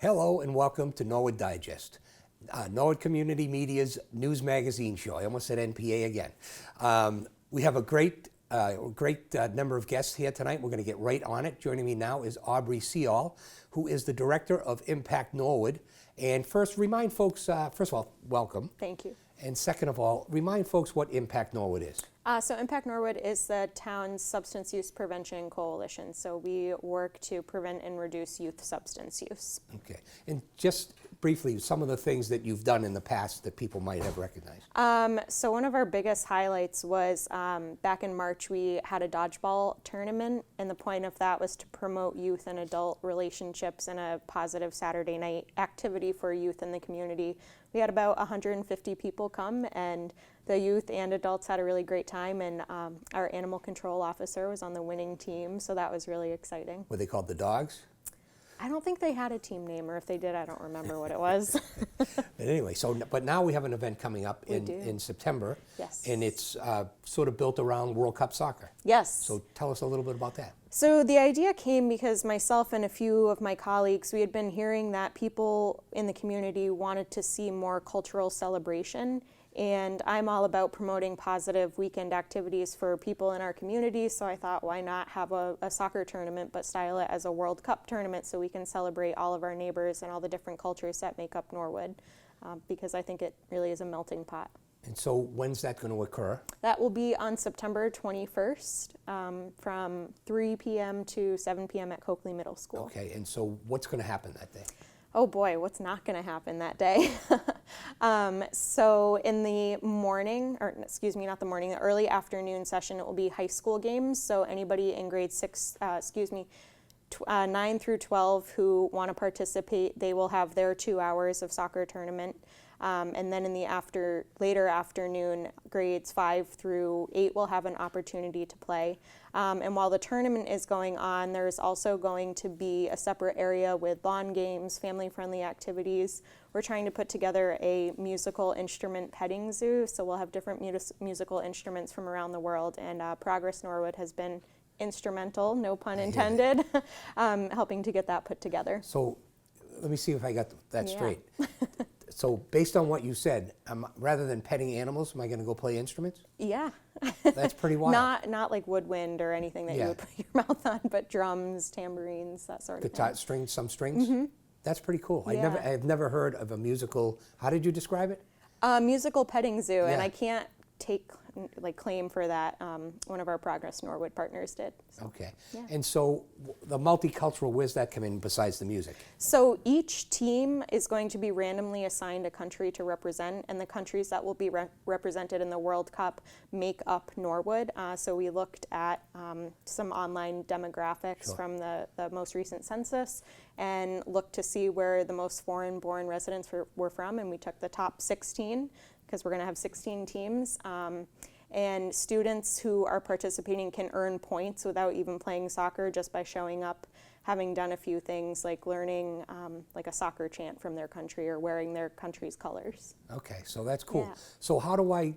Hello and welcome to Norwood Digest, Norwood Community Media's news magazine show. I almost said NPA again. We have a great number of guests here tonight. We're going to get right on it. Joining me now is Aubrey Seall, who is the Director of Impact Norwood. And first, remind folks, first of all, welcome. Thank you. And second of all, remind folks what Impact Norwood is. So Impact Norwood is the town's substance use prevention coalition. So we work to prevent and reduce youth substance use. Okay. And just briefly, some of the things that you've done in the past that people might have recognized. So one of our biggest highlights was back in March, we had a dodgeball tournament, and the point of that was to promote youth and adult relationships and a positive Saturday night activity for youth in the community. We had about 150 people come, and the youth and adults had a really great time, and our animal control officer was on the winning team, so that was really exciting. Were they called the Dogs? I don't think they had a team name, or if they did, I don't remember what it was. But anyway, but now we have an event coming up in September. Yes. And it's sort of built around World Cup soccer. Yes. So tell us a little bit about that. So the idea came because myself and a few of my colleagues, we had been hearing that people in the community wanted to see more cultural celebration. And I'm all about promoting positive weekend activities for people in our community, so I thought, why not have a soccer tournament, but style it as a World Cup tournament so we can celebrate all of our neighbors and all the different cultures that make up Norwood, because I think it really is a melting pot. And so when's that going to occur? That will be on September 21st from 3 p.m. to 7 p.m. at Coakley Middle School. Okay, and so what's going to happen that day? Oh boy, what's not going to happen that day? So in the morning, or excuse me, not the morning, the early afternoon session, it will be high school games. So anybody in grade 9 through 12 who want to participate, they will have their 2 hours of soccer tournament. And then in the later afternoon, grades 5 through 8 will have an opportunity to play. And while the tournament is going on, there's also going to be a separate area with lawn games, family-friendly activities. We're trying to put together a musical instrument petting zoo, so we'll have different musical instruments from around the world, and Progress Norwood has been instrumental, no pun intended, helping to get that put together. So let me see if I got that straight. So based on what you said, rather than petting animals, am I going to go play instruments? Yeah. That's pretty wild. Not like woodwind or anything that you would put your mouth on, but drums, tambourines, that sort of thing. Strings, some strings? Mm-hmm. That's pretty cool. Yeah. I've never heard of a musical, how did you describe it? Musical petting zoo, and I can't take claim for that. One of our Progress Norwood partners did. So. Okay. Yeah. And so the multicultural, where's that come in besides the music? So each team is going to be randomly assigned a country to represent, and the countries that will be represented in the World Cup make up Norwood. So we looked at some online demographics from the most recent census and looked to see where the most foreign-born residents were from, and we took the top 16 because we're going to have 16 teams. And students who are participating can earn points without even playing soccer just by showing up, having done a few things like learning like a soccer chant from their country or wearing their country's colors. Okay, so that's cool. Yeah. So how do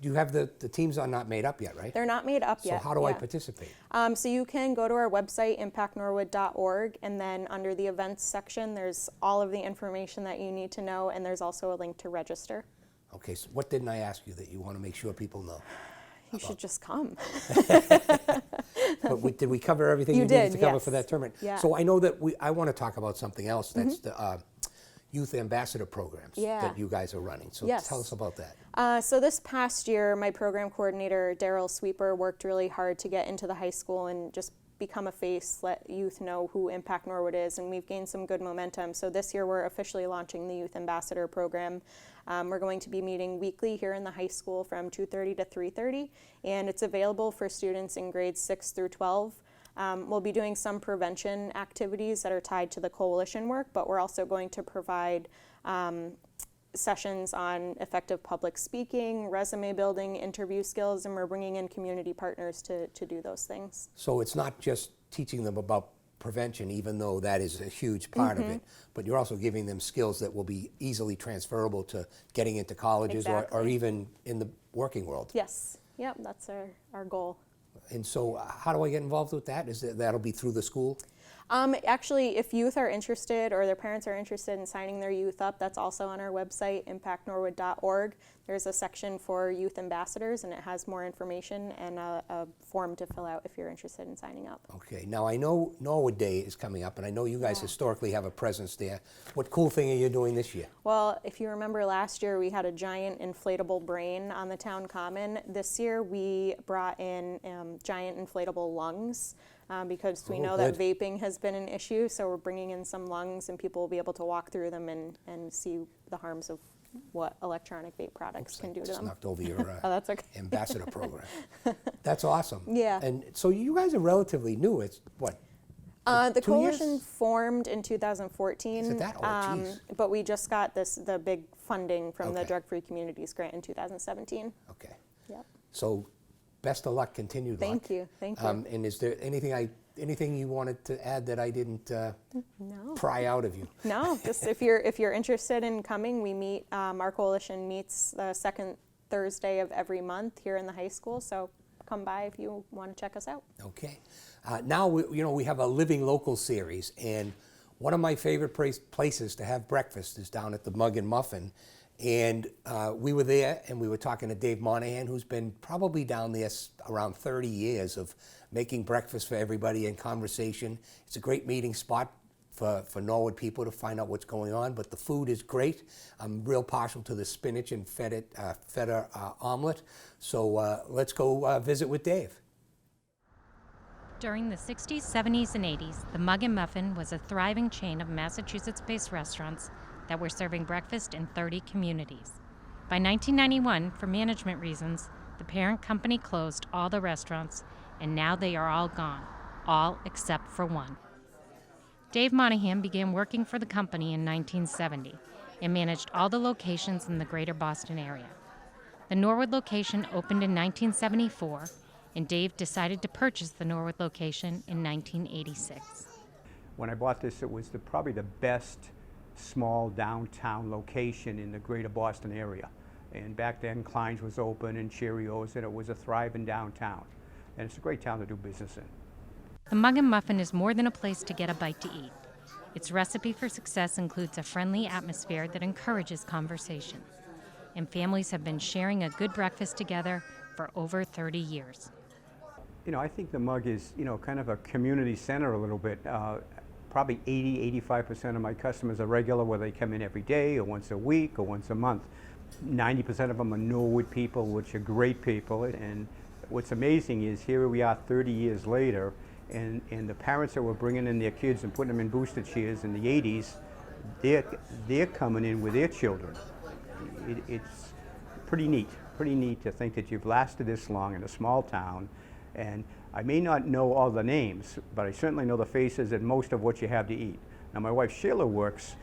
you have the teams are not made up yet, right? They're not made up yet. So how do I participate? So you can go to our website, impactnorwood.org, and then under the events section, there's all of the information that you need to know, and there's also a link to register. Okay, so what didn't I ask you that you want to make sure people know? You should just come. But did we cover everything You you needed did, to cover yes. for that tournament? Yeah. So I know that I want to talk about something else. That's the youth ambassador programs that you guys are running. So tell us about that. So this past year, my program coordinator, Daryl Sweeper, worked really hard to get into the high school and just become a face, let youth know who Impact Norwood is, and we've gained some good momentum. So this year we're officially launching the Youth Ambassador Program. We're going to be meeting weekly here in the high school from 2:30 to 3:30, and it's available for students in grades 6 through 12. We'll be doing some prevention activities that are tied to the coalition work, but we're also going to provide sessions on effective public speaking, resume building, interview skills, and we're bringing in community partners to do those things. So it's not just teaching them about prevention, even though that is a huge part of it, but you're also giving them skills that will be easily transferable to getting into colleges or even in the working world. Yes, yep, that's our goal. And so how do I get involved with that? That'll be through the school? Actually, if youth are interested or their parents are interested in signing their youth up, that's also on our website, impactnorwood.org. There's a section for youth ambassadors, and it has more information and a form to fill out if you're interested in signing up. Okay, now I know Norwood Day is coming up, and I know you guys historically have a presence there. What cool thing are you doing this year? Well, if you remember last year, we had a giant inflatable brain on the town common. This year, we brought in giant inflatable lungs. Because we know that vaping has been an issue, so we're bringing in some lungs, and people will be able to walk through them and see the harms of what electronic vape products can do to them. Knocked over your Oh, that's okay. ambassador program. That's awesome. Yeah. And so you guys are relatively new. It's what? The 2 coalition years? formed in 2014. Is it that? Oh, geez. But we just got the big funding from the Okay. Drug-Free Communities Grant in 2017. Okay. Yep. So best of luck, continued luck. Thank you. Thank you. And is there anything you wanted to add that I didn't No. pry out of you? No, just if you're interested in coming, we meet. Our coalition meets the second Thursday of every month here in the high school. So come by if you want to check us out. Okay. Now we have a Living Local series, and one of my favorite places to have breakfast is down at the Mug and Muffin. And we were there, and we were talking to Dave Monahan, who's been probably down there around 30 years of making breakfast for everybody and conversation. It's a great meeting spot for Norwood people to find out what's going on, but the food is great. I'm real partial to the spinach and feta omelet. So let's go visit with Dave. During the 60s, 70s, and 80s, the Mug and Muffin was a thriving chain of Massachusetts-based restaurants that were serving breakfast in 30 communities. By 1991, for management reasons, the parent company closed all the restaurants, and now they are all gone, all except for one. Dave Monahan began working for the company in 1970 and managed all the locations in the greater Boston area. The Norwood location opened in 1974, and Dave decided to purchase the Norwood location in 1986. When I bought this, it was probably the best small downtown location in the greater Boston area. And back then, Klein's was open and Cheerios, and it was a thriving downtown. And it's a great town to do business in. The Mug and Muffin is more than a place to get a bite to eat. Its recipe for success includes a friendly atmosphere that encourages conversation. And families have been sharing a good breakfast together for over 30 years. You know, I think the Mug is, kind of a community center a little bit. Probably 85% of my customers are regular, whether they come in every day or once a week or once a month. 90% of them are Norwood people, which are great people. And what's amazing is here we are 30 years later, and the parents that were bringing in their kids and putting them in booster chairs in the 80s, they're coming in with their children. It's pretty neat to think that you've lasted this long in a small town. And I may not know all the names, but I certainly know the faces and most of what you have to eat. Now, my wife Sheila works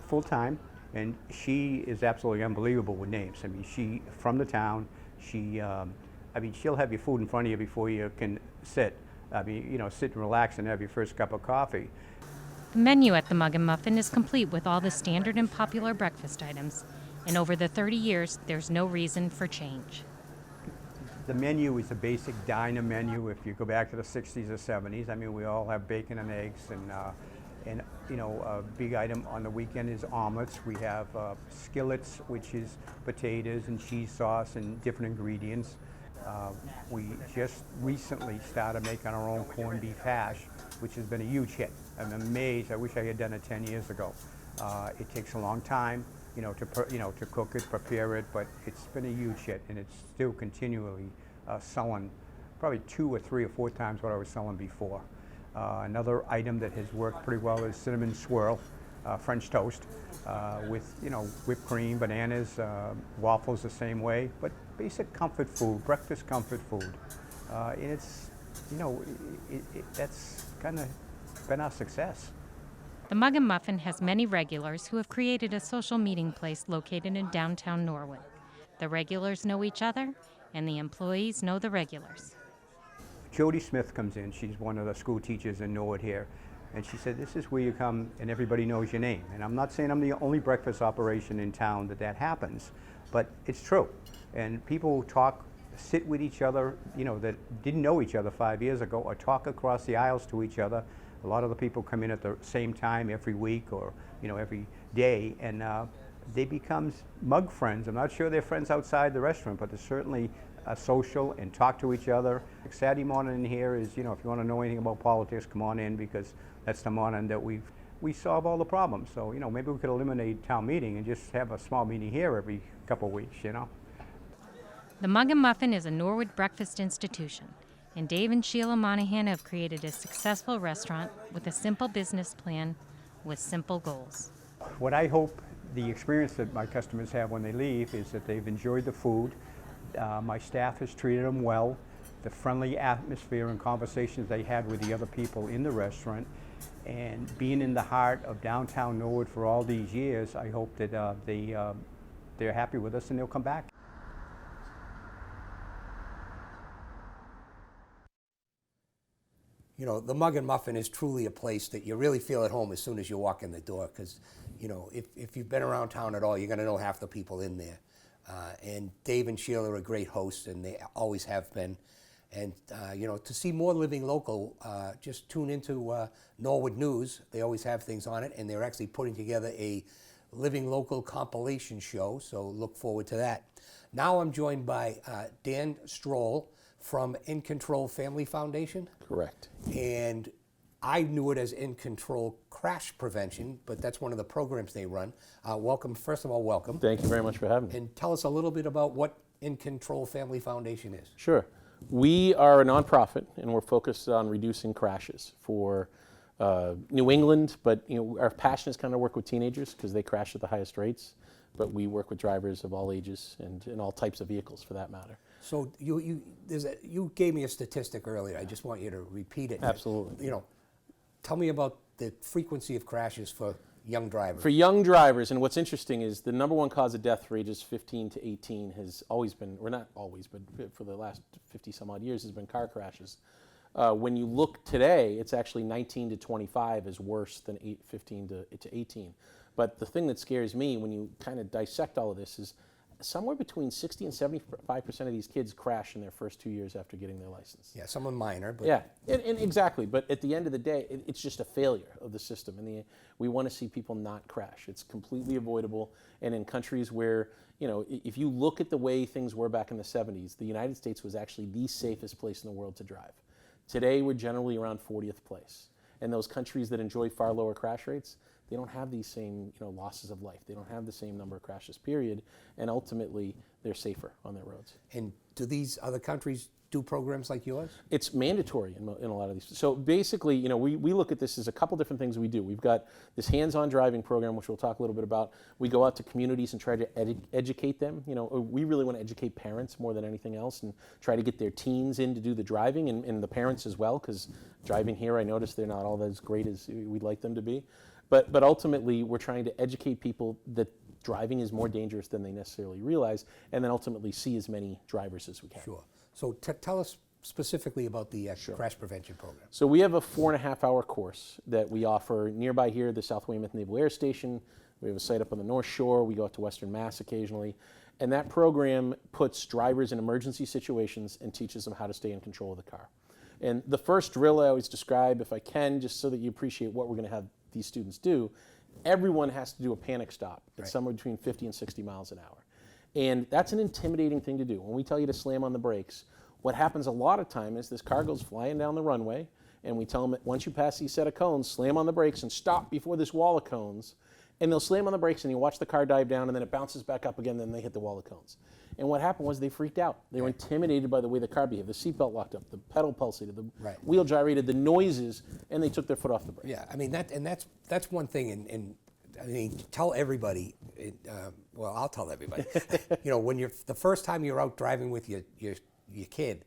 full-time, and she is absolutely unbelievable with names. I mean, she, from the town, she'll have your food in front of you before you can sit. Sit and relax and have your first cup of coffee. The menu at the Mug and Muffin is complete with all the standard and popular breakfast items. And over the 30 years, there's no reason for change. The menu is a basic diner menu. If you go back to the 60s or 70s, I mean, we all have bacon and eggs, and a big item on the weekend is omelets. We have skillets, which is potatoes and cheese sauce and different ingredients. We just recently started making our own corned beef hash, which has been a huge hit. I'm amazed. I wish I had done it 10 years ago. It takes a long time, to cook it, prepare it, but it's been a huge hit, and it's still continually selling probably 2 or 3 or 4 times what I was selling before. Another item that has worked pretty well is cinnamon swirl, French toast, with whipped cream, bananas, waffles the same way, but basic comfort food, breakfast comfort food. And it's, that's kind of been our success. The Mug and Muffin has many regulars who have created a social meeting place located in downtown Norwood. The regulars know each other, and the employees know the regulars. Jody Smith comes in. She's one of the school teachers in Norwood here. And she said, this is where you come and everybody knows your name. And I'm not saying I'm the only breakfast operation in town that happens, but it's true. And people talk, sit with each other, that didn't know each other 5 years ago, or talk across the aisles to each other, A lot of the people come in at the same time every week or every day, and they become mug friends. I'm not sure they're friends outside the restaurant, but they're certainly social and talk to each other. Saturday morning in here is, if you want to know anything about politics, come on in, because that's the morning that we solve all the problems. So, maybe we could eliminate town meeting and just have a small meeting here every couple of weeks, The Mug and Muffin is a Norwood breakfast institution, and Dave and Sheila Monahan have created a successful restaurant with a simple business plan with simple goals. What I hope the experience that my customers have when they leave is that they've enjoyed the food. My staff has treated them well. The friendly atmosphere and conversations they had with the other people in the restaurant, and being in the heart of downtown Norwood for all these years, I hope that they're happy with us and they'll come back. The Mug and Muffin is truly a place that you really feel at home as soon as you walk in the door, because, if you've been around town at all, you're going to know half the people in there. And Dave and Sheila are a great host, and they always have been. And, to see more living local, just tune into Norwood News. They always have things on it, and they're actually putting together a living local compilation show, so look forward to that. Now I'm joined by Dan Stroll from In Control Family Foundation. Correct. And I knew it as In Control Crash Prevention, but that's one of the programs they run. Welcome, first of all, welcome. Thank you very much for having me. And tell us a little bit about what In Control Family Foundation is. Sure. We are a nonprofit, and we're focused on reducing crashes for New England, but our passion is kind of work with teenagers because they crash at the highest rates, but we work with drivers of all ages and in all types of vehicles for that matter. So you gave me a statistic earlier. I just want you to repeat it. Absolutely. Tell me about the frequency of crashes for young drivers. For young drivers, and what's interesting is the number one cause of death for ages 15 to 18 has always been, or not always, but for the last 50 some odd years has been car crashes. When you look today, it's actually 19 to 25 is worse than 15 to 18. But the thing that scares me when you kind of dissect all of this is somewhere between 60 and 75% of these kids crash in their first 2 years after getting their license. Yeah, some are minor, but yeah, and exactly. But at the end of the day, it's just a failure of the system, and we want to see people not crash. It's completely avoidable. And in countries where, if you look at the way things were back in the 70s, the United States was actually the safest place in the world to drive. Today, we're generally around 40th place. And those countries that enjoy far lower crash rates, they don't have these same losses of life. They don't have the same number of crashes, period. And ultimately, they're safer on their roads. And do these other countries do programs like yours? It's mandatory in a lot of these. So basically, we look at this as a couple different things we do. We've got this hands-on driving program, which we'll talk a little bit about. We go out to communities and try to educate them. We really want to educate parents more than anything else and try to get their teens in to do the driving and the parents as well, because driving here, I noticed they're not all as great as we'd like them to be. But ultimately, we're trying to educate people that driving is more dangerous than they necessarily realize, and then ultimately see as many drivers as we can. Sure. So tell us specifically about the crash prevention program. So we have a 4.5-hour course that we offer nearby here, the South Weymouth Naval Air Station. We have a site up on the North Shore. We go out to Western Mass occasionally. And that program puts drivers in emergency situations and teaches them how to stay in control of the car. And the first drill I always describe, if I can, just so that you appreciate what we're going to have these students do, everyone has to do a panic stop at somewhere between 50 and 60 miles an hour. And that's an intimidating thing to do. When we tell you to slam on the brakes, what happens a lot of time is this car goes flying down the runway, and we tell them that once you pass these set of cones, slam on the brakes and stop before this wall of cones. And they'll slam on the brakes, and you watch the car dive down, and then it bounces back up again, and then they hit the wall of cones. And what happened was they freaked out. They were intimidated by the way the car behaved. The seatbelt locked up, the pedal pulsated, the wheel gyrated, the noises, and they took their foot off the brake. Yeah, I mean, that's one thing, and I mean, tell everybody, well, I'll tell everybody, when you're, the first time you're out driving with your kid,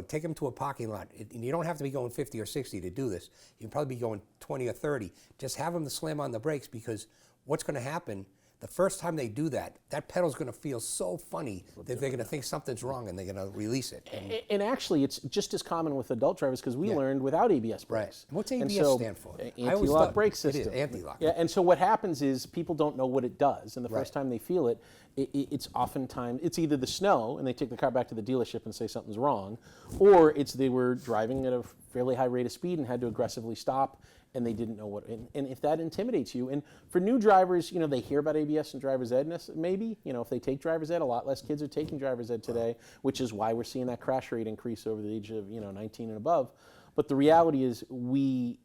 take them to a parking lot, and you don't have to be going 50 or 60 to do this. You can probably be going 20 or 30. Just have them to slam on the brakes, because what's going to happen, the first time they do that, that pedal's going to feel so funny that they're going to think something's wrong and they're going to release it. And actually, it's just as common with adult drivers, because we learned without ABS brakes. Right. What's ABS stand for? Anti-lock brake system. It is, anti-lock. Yeah, and so what happens is people don't know what it does, and the first time they feel it, it's oftentimes, it's either the snow, and they take the car back to the dealership and say something's wrong, or it's they were driving at a fairly high rate of speed and had to aggressively stop, and they didn't know what. And if that intimidates you, and for new drivers, they hear about ABS and driver's ed, maybe, if they take driver's ed, a lot less kids are taking driver's ed today, which is why we're seeing that crash rate increase over the age of 19 and above. But the reality is we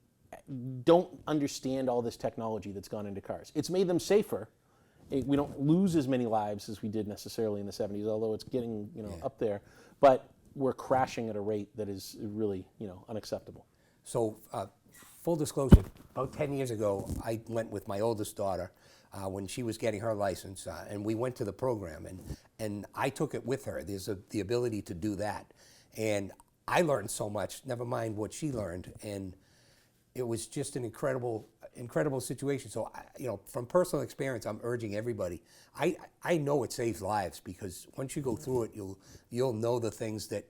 don't understand all this technology that's gone into cars. It's made them safer. We don't lose as many lives as we did necessarily in the 70s, although it's getting up there. But we're crashing at a rate that is really unacceptable. So, full disclosure, about 10 years ago, I went with my oldest daughter when she was getting her license, and we went to the program, and I took it with her. There's the ability to do that. And I learned so much, never mind what she learned, and it was just an incredible situation. So, from personal experience, I'm urging everybody. I know it saves lives, because once you go through it, you'll know the things that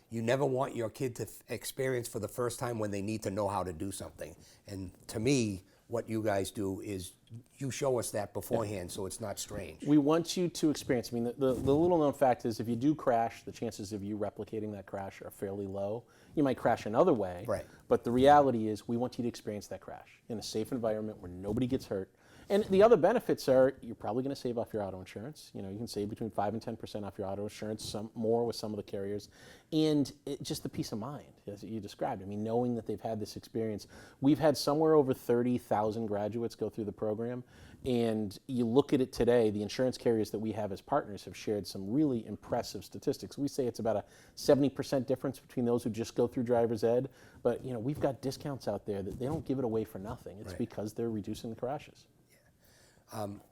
you never want your kid to experience for the first time when they need to know how to do something. And to me, what you guys do is you show us that beforehand, so it's not strange. We want you to experience. I mean, the little known fact is if you do crash, the chances of you replicating that crash are fairly low. You might crash another way, right? But the reality is we want you to experience that crash in a safe environment where nobody gets hurt. And the other benefits are you're probably going to save off your auto insurance. You can save between 5 and 10% off your auto insurance, some more with some of the carriers. And just the peace of mind, as you described. I mean, knowing that they've had this experience. We've had somewhere over 30,000 graduates go through the program. And you look at it today, the insurance carriers that we have as partners have shared some really impressive statistics. We say it's about a 70% difference between those who just go through driver's ed. But we've got discounts out there that they don't give it away for nothing. It's because they're reducing the crashes.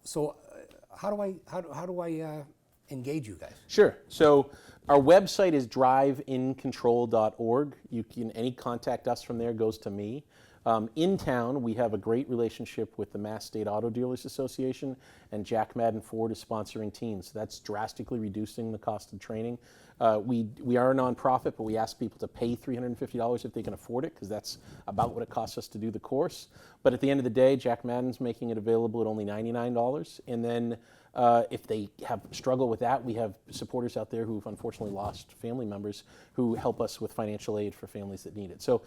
So, how do I engage you guys? Sure. So, our website is driveincontrol.org. Any contact us from there goes to me. In town, we have a great relationship with the Mass State Auto Dealers Association, and Jack Madden Ford is sponsoring teams. So that's drastically reducing the cost of training. We are a nonprofit, but we ask people to pay $350 if they can afford it, because that's about what it costs us to do the course. But at the end of the day, Jack Madden's making it available at only $99. And then if they have struggle with that, we have supporters out there who've unfortunately lost family members who help us with financial aid for families that need it. So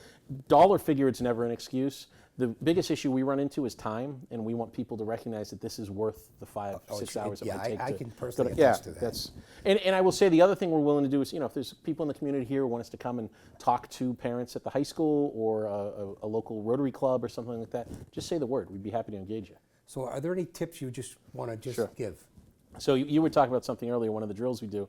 dollar figure, it's never an excuse. The biggest issue we run into is time, and we want people to recognize that this is worth the 6 hours it might take. I can personally attest to that. And I will say the other thing we're willing to do is, if there's people in the community here who want us to come and talk to parents at the high school or a local Rotary Club or something like that, just say the word. We'd be happy to engage you. So are there any tips you just want to give? So you were talking about something earlier, one of the drills we do.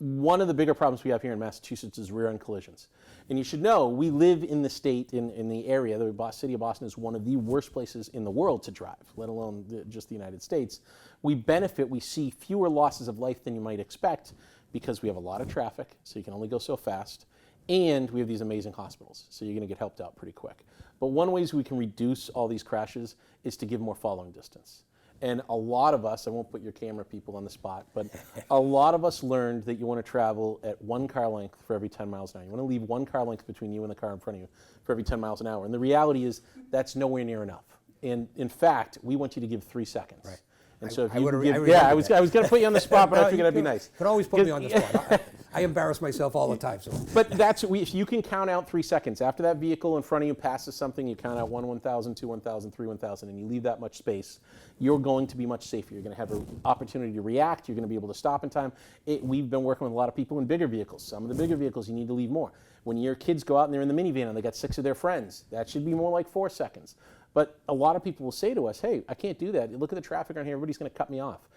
One of the bigger problems we have here in Massachusetts is rear-end collisions. And you should know, we live in the state, in the area, the city of Boston is one of the worst places in the world to drive, let alone just the United States. We see fewer losses of life than you might expect because we have a lot of traffic, so you can only go so fast, and we have these amazing hospitals, so you're going to get helped out pretty quick. But one way we can reduce all these crashes is to give more following distance. And a lot of us, I won't put your camera people on the spot, but a lot of us learned that you want to travel at 1 car length for every 10 miles an hour. You want to leave 1 car length between you and the car in front of you for every 10 miles an hour. And the reality is that's nowhere near enough. And in fact, we want you to give 3 seconds. Right. And so if I you would- give, I yeah, I was remember going to put you on the spot, but I figured that'd be nice. You can always put me on the spot. I embarrass myself all the time. So. But if you can count out 3 seconds. After that vehicle in front of you passes something, you count out 1, 1,000, 2, 1,000, 3, 1,000, and you leave that much space, you're going to be much safer. You're going to have an opportunity to react. You're going to be able to stop in time. We've been working with a lot of people in bigger vehicles. Some of the bigger vehicles, you need to leave more. When your kids go out and they're in the minivan and they got 6 of their friends, that should be more like 4 seconds. But a lot of people will say to us, hey, I can't do that. Look at the traffic on here. Everybody's going to cut me off.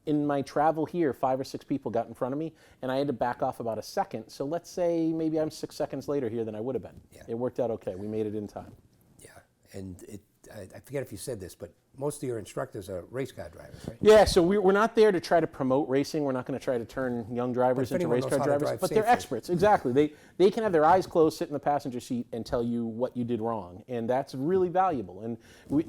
In my travel here, 5 or 6 people got in front of me, and I had to back off about a second. So let's say maybe I'm 6 seconds later here than I would have been. Yeah. It worked out okay. We made it in time. Yeah, and I forget if you said this, but most of your instructors are race car drivers, right? Yeah, so we're not there to try to promote racing. We're not going to try to turn young drivers into race car drivers. But they're experts, exactly. They can have their eyes closed, sit in the passenger seat, and tell you what you did wrong. And that's really valuable. And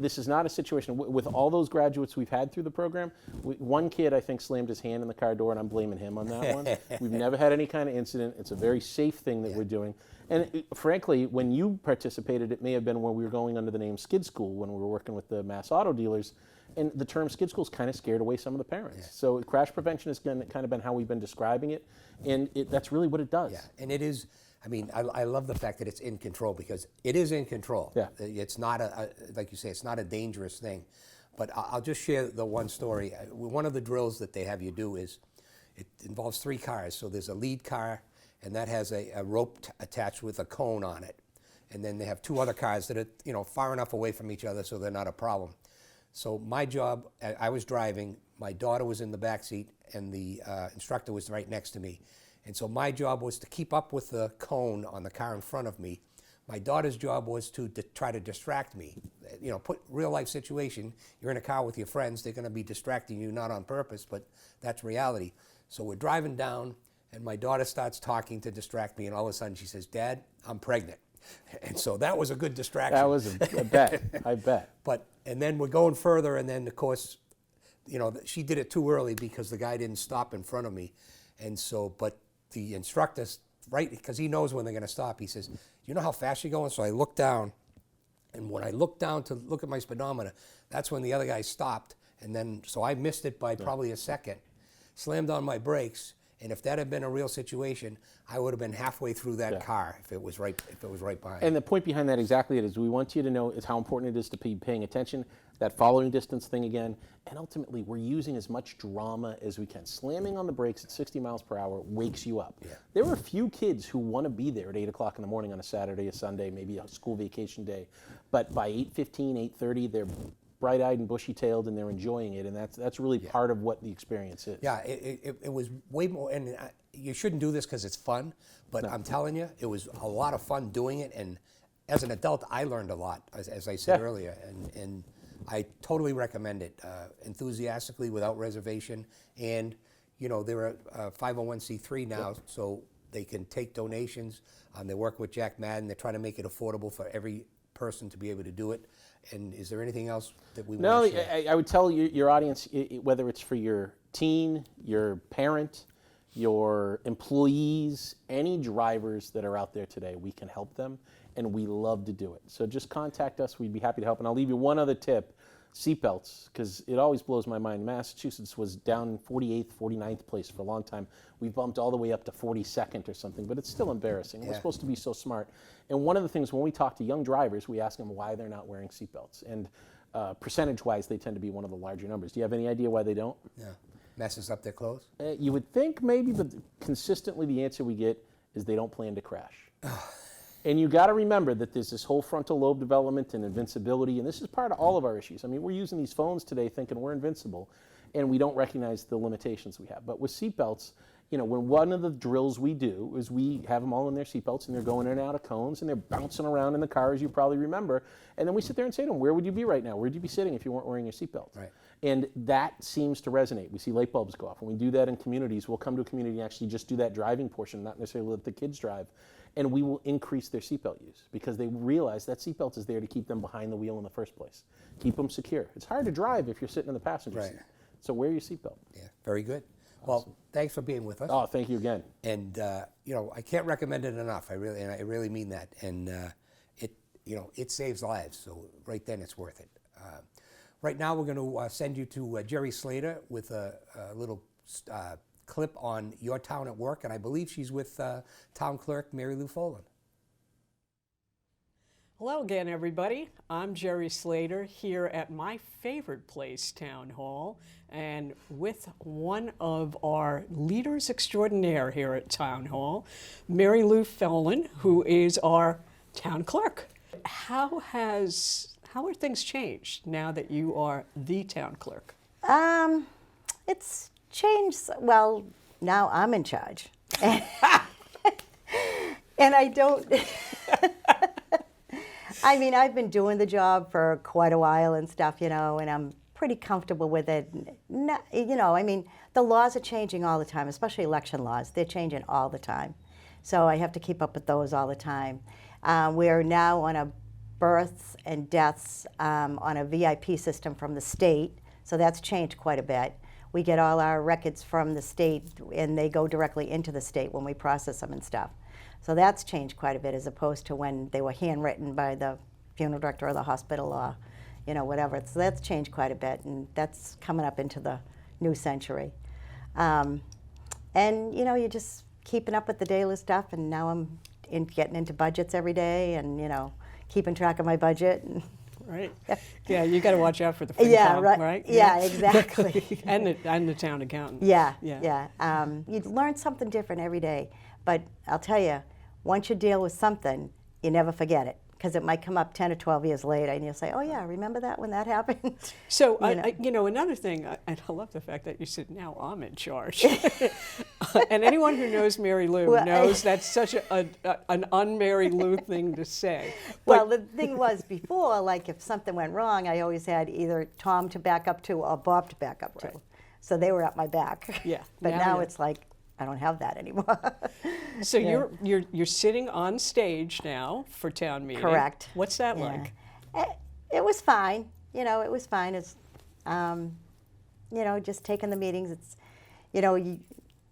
this is not a situation, with all those graduates we've had through the program, one kid, I think, slammed his hand in the car door, and I'm blaming him on that one. We've never had any kind of incident. It's a very safe thing that we're doing. And frankly, when you participated, it may have been when we were going under the name Skid School, when we were working with the mass auto dealers. And the term skid school's kind of scared away some of the parents. Yeah. So crash prevention has kind of been how we've been describing it. And that's really what it does. Yeah, and it is, I mean, I love the fact that it's in control, because it is in control. Yeah. It's not like you say, it's not a dangerous thing. But I'll just share the one story. One of the drills that they have you do is, it involves 3 cars. So there's a lead car, and that has a rope attached with a cone on it. And then they have 2 other cars that are, far enough away from each other so they're not a problem. So my job, I was driving, my daughter was in the back seat, and the instructor was right next to me. And so my job was to keep up with the cone on the car in front of me. My daughter's job was to try to distract me. Put real life situation, you're in a car with your friends, they're gonna be distracting you, not on purpose, but that's reality. So we're driving down, and my daughter starts talking to distract me, and all of a sudden she says, "Dad, I'm pregnant." And so that was a good distraction. That was a bet, I bet. And then we're going further, and then of course, she did it too early because the guy didn't stop in front of me. And so, but the instructor, right, because he knows when they're gonna stop, he says, "You know how fast you're going?" So I look down, and when I looked down to look at my speedometer, that's when the other guy stopped. And then, so I missed it by probably a second, slammed on my brakes, and if that had been a real situation, I would have been halfway through that car if it was right behind. And the point behind that exactly is we want you to know is how important it is to be paying attention, that following distance thing again, and ultimately we're using as much drama as we can. Slamming on the brakes at 60 miles per hour wakes you up. Yeah. There are a few kids who want to be there at 8 o'clock in the morning on a Saturday, a Sunday, maybe a school vacation day, but by 8:15, 8:30, they're bright-eyed and bushy-tailed, and they're enjoying it, and that's really part of what the experience is. Yeah, it was way more, and you shouldn't do this because it's fun, but I'm telling you, it was a lot of fun doing it, and as an adult, I learned a lot, as I said earlier, and I totally recommend it, enthusiastically, without reservation, and they're a 501c3 now, so they can take donations. They work with Jack Madden. They're trying to make it affordable for every person to be able to do it. And is there anything else that we want to share? I would tell your audience, whether it's for your teen, your parent, your employees, any drivers that are out there today, we can help them, and we love to do it. So just contact us. We'd be happy to help. And I'll leave you one other tip. Seatbelts, because it always blows my mind. Massachusetts was down in 48th, 49th place for a long time. We bumped all the way up to 42nd or something, but it's still embarrassing. We're supposed to be so smart. And one of the things when we talk to young drivers, we ask them why they're not wearing seatbelts. And percentage-wise, they tend to be one of the larger numbers. Do you have any idea why they don't? Yeah, messes up their clothes? You would think maybe, but consistently the answer we get is they don't plan to crash. And you got to remember that there's this whole frontal lobe development and invincibility, and this is part of all of our issues. I mean, we're using these phones today thinking we're invincible, and we don't recognize the limitations we have. But with seatbelts, when one of the drills we do is we have them all in their seatbelts, and they're going in and out of cones, and they're bouncing around in the car, as you probably remember. And then we sit there and say to them, where would you be right now? Where would you be sitting if you weren't wearing your seatbelt? Right. And that seems to resonate. We see light bulbs go off. When we do that in communities, we'll come to a community and actually just do that driving portion, not necessarily let the kids drive. And we will increase their seatbelt use because they realize that seatbelt is there to keep them behind the wheel in the first place. Keep them secure. It's hard to drive if you're sitting in the passenger seat. So wear your seatbelt. Yeah, very good. Well, thanks for being with us. Oh, thank you again. And I can't recommend it enough. I really mean that. And it saves lives. So right then, it's worth it. Right now, we're going to send you to Jerry Slater with a little clip on your town at work, and I believe she's with Town Clerk Mary Lou Folan. Hello again, everybody. I'm Jerry Slater here at my favorite place, Town Hall, and with one of our leaders extraordinaire here at Town Hall, Mary Lou Folan, who is our town clerk. How are things changed now that you are the town clerk? It's changed. Well, now I'm in charge. And I don't, I mean, I've been doing the job for quite a while and stuff, and I'm pretty comfortable with it. I mean, the laws are changing all the time, especially election laws. They're changing all the time. So I have to keep up with those all the time. We're now on a births and deaths on a VIP system from the state, so that's changed quite a bit. We get all our records from the state, and they go directly into the state when we process them and stuff. So that's changed quite a bit as opposed to when they were handwritten by the funeral director or the hospital or, whatever. So that's changed quite a bit, and that's coming up into the new century. And, you're just keeping up with the daily stuff, and now I'm getting into budgets every day and, you know, keeping track of my budget. And Right. Yeah, you got to watch out for the FinCom, yeah, right? Yeah, exactly. and the town accountant. Yeah, Yeah. yeah. You learn something different every day. But I'll tell you, once you deal with something, you never forget it. Because it might come up 10 or 12 years later, and you'll say, oh, yeah, remember that when that happened? So, You know. another thing, and I love the fact that you said, now I'm in charge. And anyone who knows Mary Lou Well, knows that's such an un-Mary Lou thing to say. Well, the thing was before, like if something went wrong, I always had either Tom to back up to or Bob to back up to. Right. So they were at my back. Yeah, But now now you- it's like, I don't have that anymore. So Yeah. you're sitting on stage now for town meeting. Correct. What's that Yeah. like? It was fine. You know, it was fine. It's, you know, just taking the meetings. It's, you know,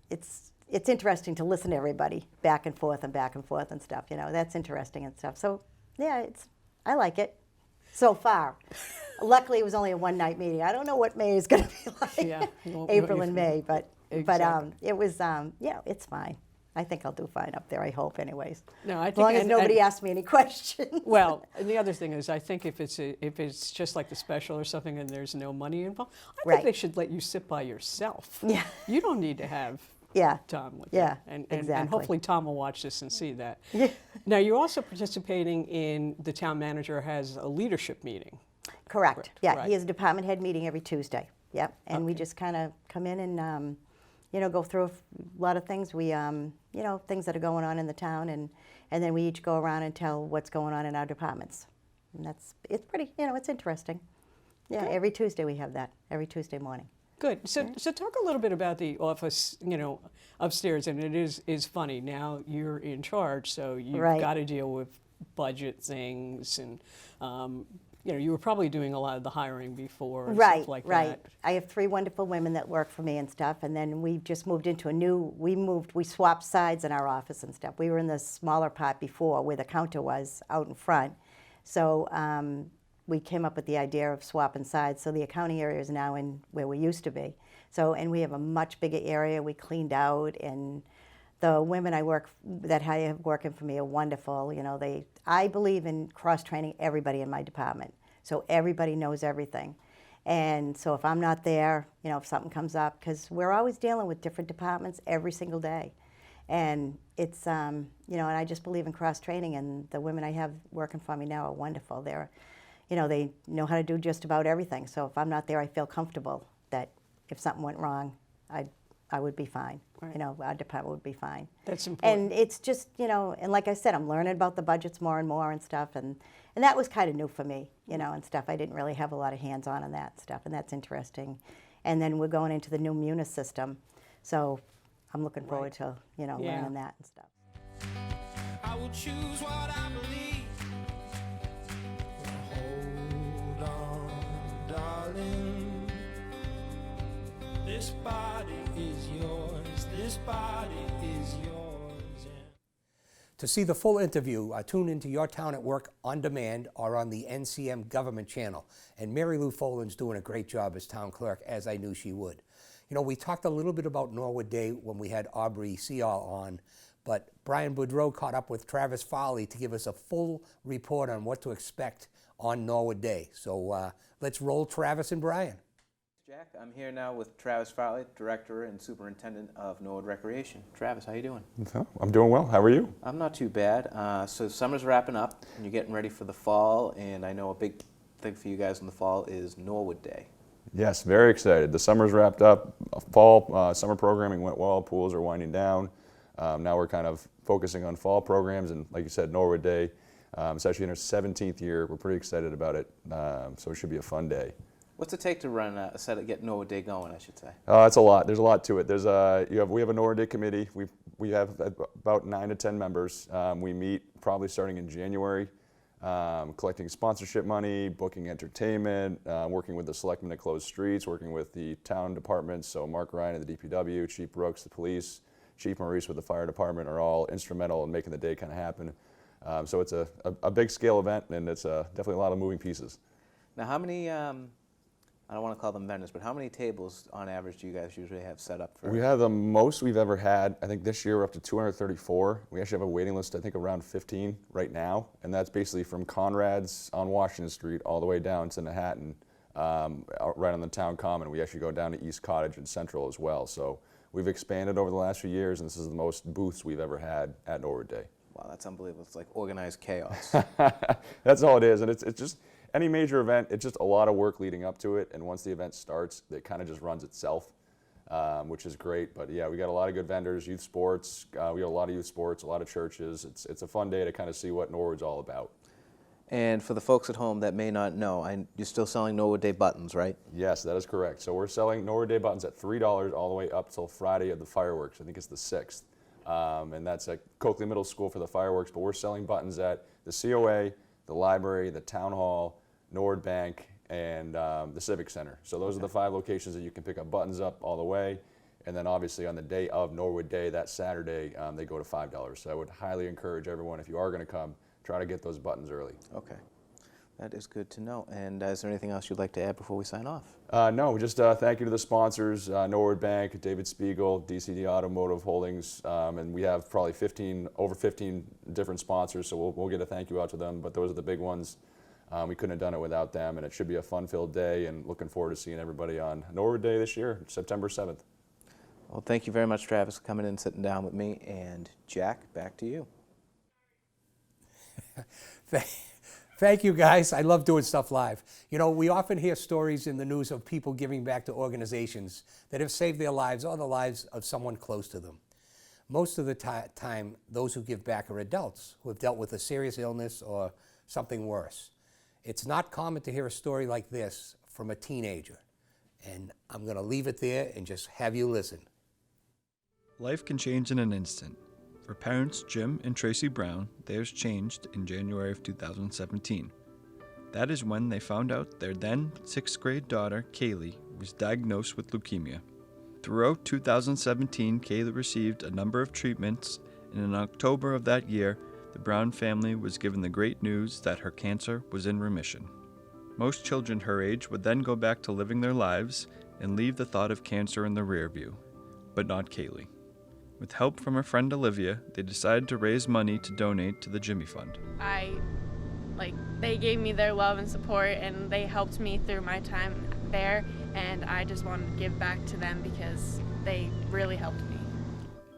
it's interesting to listen to everybody back and forth and stuff. You know, that's interesting and stuff. So yeah, I like it so far. Luckily, it was only a one-night meeting. I don't know what May is going to be like. Yeah, you won't know April and anything. May, but Exactly. it was yeah, it's fine. I think I'll do fine up there. I hope, anyways. No, I As think long as and- nobody and- asks me any questions. Well, and the other thing is, I think if it's just like the special or something and there's no money involved, I think Right. they should let you sit by yourself. Yeah. You don't need to have Yeah. Tom with Yeah, you. And exactly. hopefully Tom will watch this and see that. Yeah. Now, you're also participating in the town manager has a leadership meeting. Correct. Yeah, right. he has a department head meeting every Tuesday. Yep, and we just kind of come in and you know, go through a lot of things. We you know, things that are going on in the town, and then we each go around and tell what's going on in our departments. And it's pretty, you know, it's interesting. Yeah, every Tuesday we have that. Every Tuesday morning. Good. So talk a little bit about the office, you know, upstairs. And it is funny. Now you're in charge, so you've Right. got to deal with budget things. And, you know, you were probably doing a lot of the hiring before and Right, stuff like right. that. I have 3 wonderful women that work for me and stuff, and then we just moved into we swapped sides in our office and stuff. We were in the smaller part before where the counter was out in front. So we came up with the idea of swapping sides. So the accounting area is now in where we used to be. So, and we have a much bigger area. We cleaned out, and the women that I have working for me are wonderful. You know, I believe in cross-training everybody in my department, so everybody knows everything. And so if I'm not there, you know, if something comes up, because we're always dealing with different departments every single day. And it's, you know, and I just believe in cross-training, and the women I have working for me now are wonderful. You know, they know how to do just about everything. So if I'm not there, I feel comfortable that if something went wrong, I would be fine. Right. You know, our department would be fine. That's important. And it's just, you know, and like I said, I'm learning about the budgets more and more and stuff, and that was kind of new for me, you know, and stuff. I didn't really have a lot of hands-on on that stuff, and that's interesting. And then we're going into the new Munis system, so I'm looking forward to, you know, Yeah. learning that and stuff. I will choose what I believe. Hold on, darling. This body is yours. This body is yours. To see the full interview, tune into Your Town at Work on demand or on the NCM government channel. And Mary Lou Folan's doing a great job as town clerk, as I knew she would. You know, we talked a little bit about Norwood Day when we had Aubrey Seall on, but Brian Boudreau caught up with Travis Farley to give us a full report on what to expect on Norwood Day. So let's roll Travis and Brian. Jack, I'm here now with Travis Farley, Director and Superintendent of Norwood Recreation. Travis, how you doing? I'm doing well. How are you? I'm not too bad. So summer's wrapping up, and you're getting ready for the fall, and I know a big thing for you guys in the fall is Norwood Day. Yes, very excited. The summer's wrapped up. Fall summer programming went well. Pools are winding down. Now we're kind of focusing on fall programs, and like you said, Norwood Day. It's actually in our 17th year. We're pretty excited about it, so it should be a fun day. What's it take to run a set of get Norwood Day going, I should say? It's a lot. There's a lot to it. We have a Norwood Day committee. We have about 9 to 10 members. We meet probably starting in January, collecting sponsorship money, booking entertainment, working with the selectmen to close streets, working with the town departments. So Mark Ryan at the DPW, Chief Brooks, the police, Chief Maurice with the fire department are all instrumental in making the day kind of happen. So it's a big scale event, and it's definitely a lot of moving pieces. Now, how many I don't want to call them vendors, but how many tables on average do you guys usually have set up for? We have the most we've ever had. I think this year we're up to 234. We actually have a waiting list, I think around 15 right now, and that's basically from Conrad's on Washington Street all the way down to Manhattan, right on the town common. We actually go down to East Cottage and Central as well. So we've expanded over the last few years, and this is the most booths we've ever had at Norwood Day. Wow, that's unbelievable. It's like organized chaos. That's all it is, and it's just any major event. It's just a lot of work leading up to it, and once the event starts, it kind of just runs itself, which is great. But yeah, we got a lot of good vendors, youth sports. We got a lot of youth sports, a lot of churches. It's a fun day to kind of see what Norwood's all about. And for the folks at home that may not know, you're still selling Norwood Day buttons, right? Yes, that is correct. So we're selling Norwood Day buttons at $3 all the way up till Friday of the fireworks. I think it's the 6th. And that's at Coakley Middle School for the fireworks, but we're selling buttons at the COA, the library, the town hall, Norwood Bank, and the Civic Center. So those are the 5 locations that you can pick up buttons up all the way. And then obviously on the day of Norwood Day, that Saturday, they go to $5. So I would highly encourage everyone, if you are going to come, try to get those buttons early. Okay. That is good to know. And is there anything else you'd like to add before we sign off? No, just thank you to the sponsors, Norwood Bank, David Spiegel, DCD Automotive Holdings, and we have probably over 15 different sponsors, so we'll get a thank you out to them, but those are the big ones. We couldn't have done it without them, and it should be a fun-filled day, and looking forward to seeing everybody on Norwood Day this year, September 7th. Well, thank you very much, Travis, for coming in and sitting down with me. And Jack, back to you. Thank you, guys. I love doing stuff live. You know, we often hear stories in the news of people giving back to organizations that have saved their lives or the lives of someone close to them. Most of the time, those who give back are adults who have dealt with a serious illness or something worse. It's not common to hear a story like this from a teenager. And I'm going to leave it there and just have you listen. Life can change in an instant. For parents Jim and Tracy Brown, theirs changed in January of 2017. That is when they found out their then 6th grade daughter, Kaylee, was diagnosed with leukemia. Throughout 2017, Kaylee received a number of treatments, and in October of that year, the Brown family was given the great news that her cancer was in remission. Most children her age would then go back to living their lives and leave the thought of cancer in the rear view, but not Kaylee. With help from her friend Olivia, they decided to raise money to donate to the Jimmy Fund. They gave me their love and support, and they helped me through my time there, and I just wanted to give back to them because they really helped me.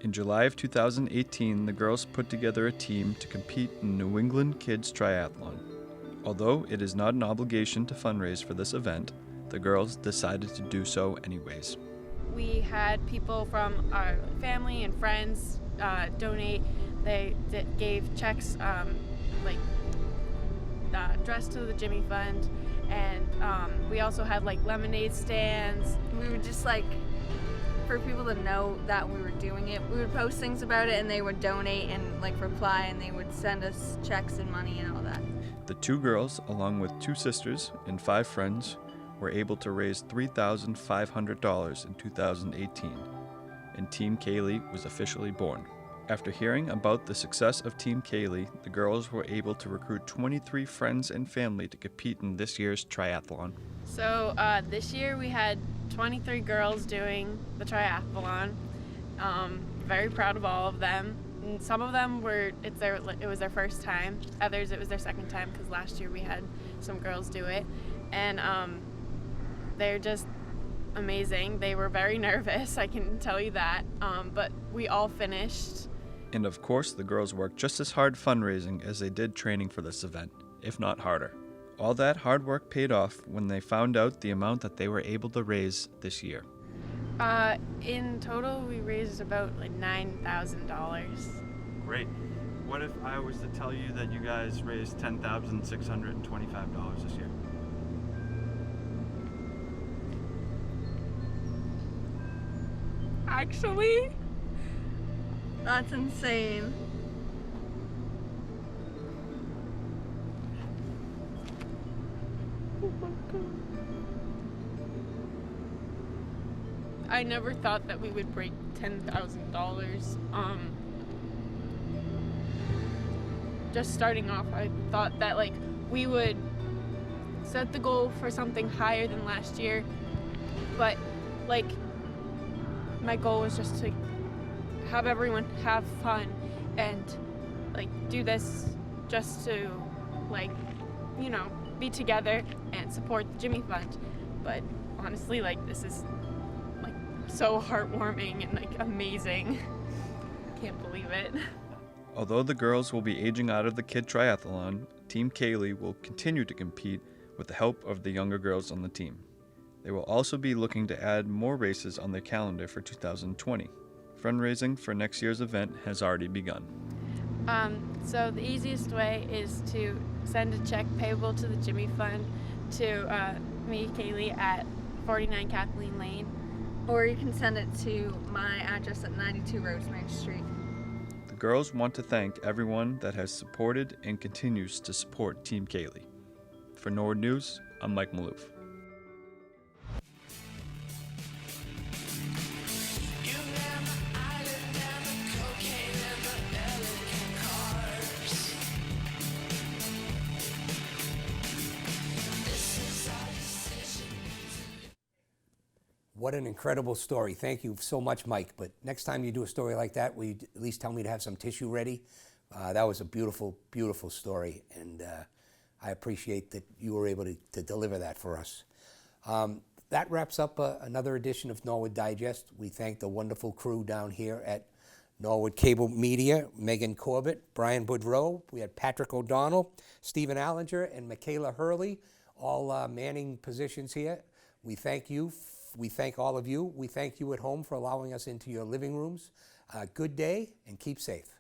In July of 2018, the girls put together a team to compete in New England Kids Triathlon. Although it is not an obligation to fundraise for this event, the girls decided to do so anyways. We had people from our family and friends donate. They gave checks, dressed to the Jimmy Fund, and we also had lemonade stands. We would just for people to know that we were doing it. We would post things about it, and they would donate and reply, and they would send us checks and money and all that. The 2 girls, along with 2 sisters and 5 friends, were able to raise $3,500 in 2018, and Team Kaylee was officially born. After hearing about the success of Team Kaylee, the girls were able to recruit 23 friends and family to compete in this year's triathlon. So this year we had 23 girls doing the triathlon. Very proud of all of them. And some of them it was their first time. Others it was their second time because last year we had some girls do it. And they're just amazing. They were very nervous, I can tell you that, but we all finished. And of course, the girls worked just as hard fundraising as they did training for this event, if not harder. All that hard work paid off when they found out the amount that they were able to raise this year. In total, we raised about $9,000. Great. What if I was to tell you that you guys raised $10,625 this year? Actually, that's insane. Oh my God. I never thought that we would break $10,000. Just starting off, I thought that we would set the goal for something higher than last year, but like my goal was just to have everyone have fun and like do this just to like, you know, be together and support the Jimmy Fund. But honestly, like this is like so heartwarming and like amazing. Can't believe it. Although the girls will be aging out of the kid triathlon, Team Kaylee will continue to compete with the help of the younger girls on the team. They will also be looking to add more races on their calendar for 2020. Fundraising for next year's event has already begun. So the easiest way is to send a check payable to the Jimmy Fund to me, Kaylee, at 49 Kathleen Lane. Or you can send it to my address at 92 Rosemary Street. The girls want to thank everyone that has supported and continues to support Team Kaylee. For Norwood News, I'm Mike Maloof. What an incredible story. Thank you so much, Mike. But next time you do a story like that, will you at least tell me to have some tissue ready? That was a beautiful, beautiful story, and I appreciate that you were able to deliver that for us. That wraps up another edition of Norwood Digest. We thank the wonderful crew down here at Norwood Cable Media, Megan Corbett, Brian Boudreau. We had Patrick O'Donnell, Stephen Allinger, and Michaela Hurley, all manning positions here. We thank you. We thank all of you. We thank you at home for allowing us into your living rooms. Good day and keep safe.